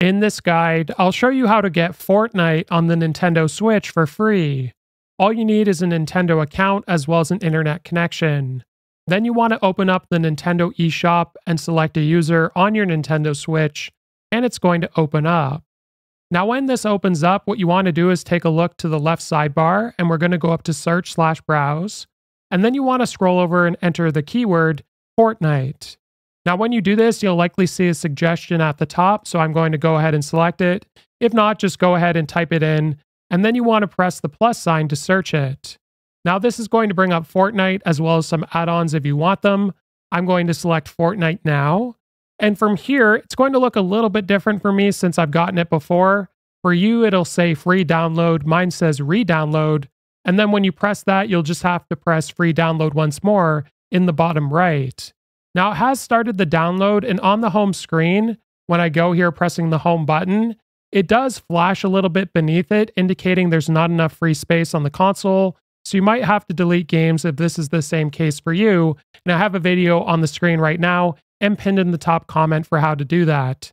In this guide, I'll show you how to get Fortnite on the Nintendo Switch for free. All you need is a Nintendo account as well as an internet connection. Then you want to open up the Nintendo eShop and select a user on your Nintendo Switch, and it's going to open up. Now when this opens up, what you want to do is take a look to the left sidebar, and we're going to go up to search/browse, and then you want to scroll over and enter the keyword Fortnite. Now when you do this, you'll likely see a suggestion at the top, so I'm going to go ahead and select it. If not, just go ahead and type it in, and then you want to press the plus sign to search it. Now this is going to bring up Fortnite as well as some add-ons if you want them. I'm going to select Fortnite now. And from here, it's going to look a little bit different for me since I've gotten it before. For you, it'll say free download. Mine says re-download. And then when you press that, you'll just have to press free download once more in the bottom right. Now it has started the download, and on the home screen, when I go here pressing the home button, it does flash a little bit beneath it, indicating there's not enough free space on the console. So you might have to delete games if this is the same case for you. And I have a video on the screen right now and pinned in the top comment for how to do that.